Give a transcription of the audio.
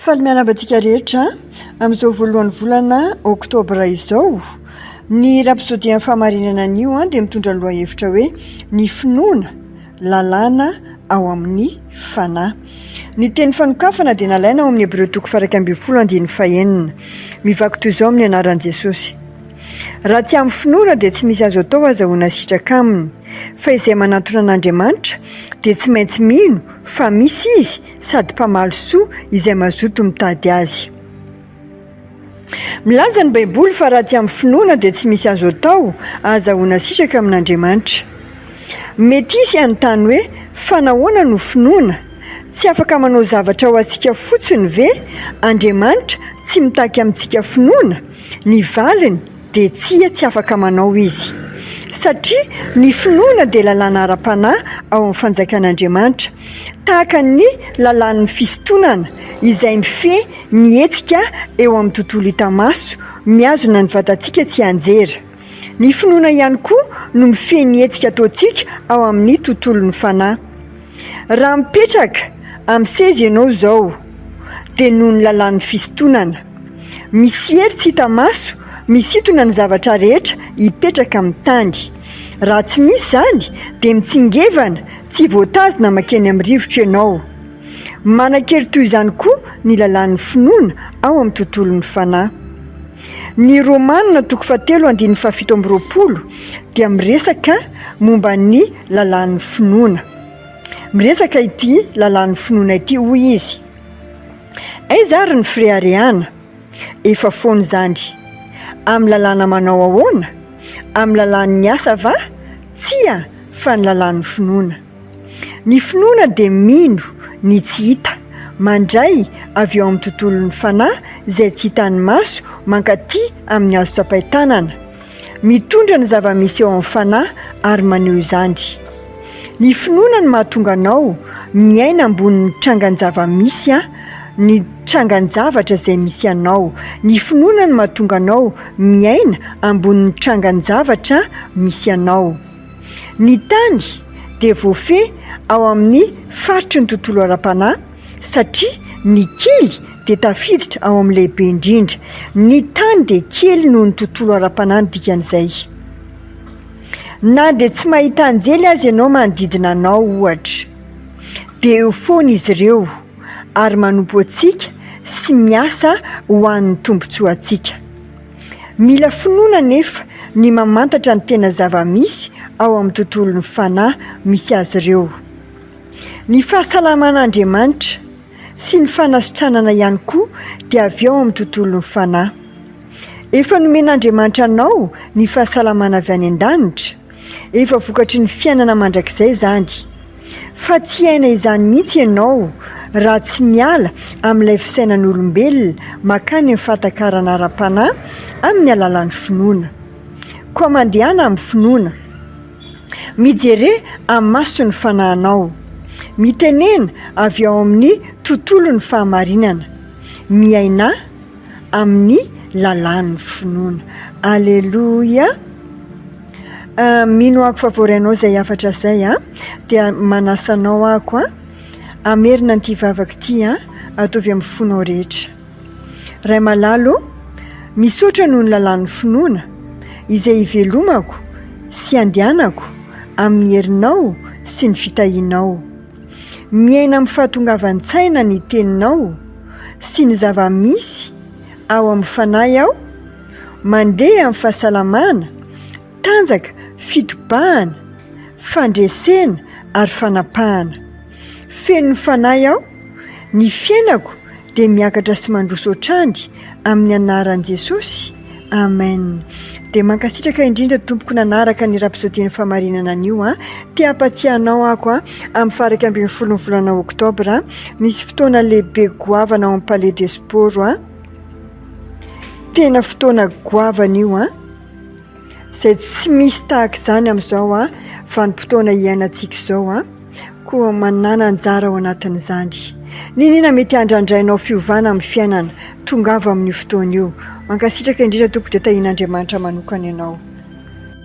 Faly mianabantsika rehetra amin'izao voalohan'ny volana oktobra izao, ny rapsodian'ny fahamarinana an'io dia mitondra lohahevitra hoe ny finoana lalàna ao amin'ny fanahy. Ny teny fanokafana dia nalaina ao amin'ny Hebreo 12:25 mivaky toy izao amin'ny anaran'i Jesosy: raha tsy amin'ny finoana dia tsy misy azo atao azahoana sitraka aminy, fa izay manantona an'Andriamanitra dia tsy maintsy mino fa misy izy sady mpamaly soa izay mazoto mitady azy. Milaza ny Baiboly fa raha tsy amin'ny finoana dia tsy misy azo atao azahoana sitraka amin'Andriamanitra. Mety izy anontany hoe fa nahoana no finoana? Tsy afaka manao zavatra ho antsika fotsiny ve Andriamanitra tsy mitaky amintsika finoana? Ny valiny dia tsy afaka manao izy, satria ny finoana dia lalàna ara-panahy ao amin'ny fanjakan'Andriamanitra, tahaka ny lalàn'ny fisontonana izay mifehy ny hetsika eo amin'ny tontolo hita maso, miazona ny vatantsika tsy hanjera. Ny finoana ihany koa no mifehy ny hetsika ataontsika ao amin'ny tontolon'ny fanahy. Raha mipetraka amin'ny seza ianao izao dia noho ny lalàn'ny fisontonana, misy hery tsy hita maso misintona ny zavatra rehetra hipetraka amin'ny tany. Raha tsy misy izany dia mitsingevana, tsy voatazona makeny amin'ny rivotra ianao. Manan-kery toy izany koa ny lalàn'ny finoana ao amin'ny tontolon'ny fanahy. Ny Romanina 7:7 dia miresaka momba ny lalàn'ny finoana. Miresaka ity lalàn'ny finoana ity, hoy izy: aiza ary ny fireharehana? Efa foana izany. Amin'ny lalàna manao ahoana? Amin'ny lalàn'ny asa va? Tsia, fa ny lalàn'ny finoana. Ny finoana dia mino ny tsy hita, mandray avy ao amin'ny tontolon'ny fanahy izay tsy hitan'ny maso mankaty amin'ny hazo tsapain-tanana, mitondra ny zava-misy eo amin'ny fanahy ary maneho izany. Ny finoana no mahatonga anao miaina ambonin'ny trangan-java-misy, ny trangan-javatra izay misy anao. Ny finoana no mahatonga anao miaina ambonin'ny trangan-javatra misy anao. Ny tany dia voafehy ao amin'ny faritry ny tontolo ara-panahy, satria ny kely dia tafiditra ao amin'ny lehibe indrindra. Ny tany dia kely noho ny tontolo ara-panahy ny dikan'izay. Na dia tsy mahita anjely azy ianao manodidina anao ohatra, dia eo foana izy ireo ary manompo antsika sy miasa ho an'ny tombontsoa antsika. Mila finoana nefa ny mamantatra ny tena zava-misy ao amin'ny tontolon'ny fanahy misy azy ireo. Ny fahasalaman'Andriamanitra sy ny fanasitranana ihany koa dia avy ao amin'ny tontolon'ny fanahy. Efa nomen'Andriamanitra anao ny fahasalamana avy any an-danitra, efa vokatry ny fiainana mandrakizay izany. Fa tsy haina izany mihitsy ianao raha tsy miala amin'ilay fisainan'olombelona makany amin'ny fahatakarana ara-panahy amin'ny alalan'ny finoana. Koa mandehana amin'ny finoana, mijere amin'ny maso ny fanahinao, mitenena avy ao amin'ny tontolon'ny fahamarinana, miaina amin'ny lalàn'ny finoana. Aleloia! Mino ako favorinao izay hafatra izay dia manasanao ako amerina an'ity vavaka ity ataovy amin'ny fonao rehetra. Ray malalo, misaotra noho ny lalàn'ny finoana izay hivelomako sy andehanako amin'ny herinao sy ny fitahianao. Miaina amin'ny fahatongavan-tsaina ny teninao sy ny zava-misy ao amin'ny fanahy aho, mandeha amin'ny fahasalamana, tanjaka, fitobahana, fandresena ary fanapahana. Feno ny fanahy aho, ny fiainako dia miakatra sy mandroso otrany amin'ny anaran'i Jesosy. Amen. Dia mankasitraka indrindra tompoko nanaraka ny rapsodian'ny fahamarinana an'io. Te hampatsiahanao ako amin'ny faraka ambin'ny folon'ny volana oktobra misy fotoana lehibe goavana ao amin'ny Palais des Sports. Tena fotoana goavana io izay tsy misy tahaka izany amin'izao vanim-potoana iainantsika izao, koa manana anjara ao anatin'izany. Ninona mety handrandrainao fiovana amin'ny fiainana, tongava amin'ny fotoana io. Mankasitraka indrindra tompoko dia tahian'Andriamanitra manokana ianao.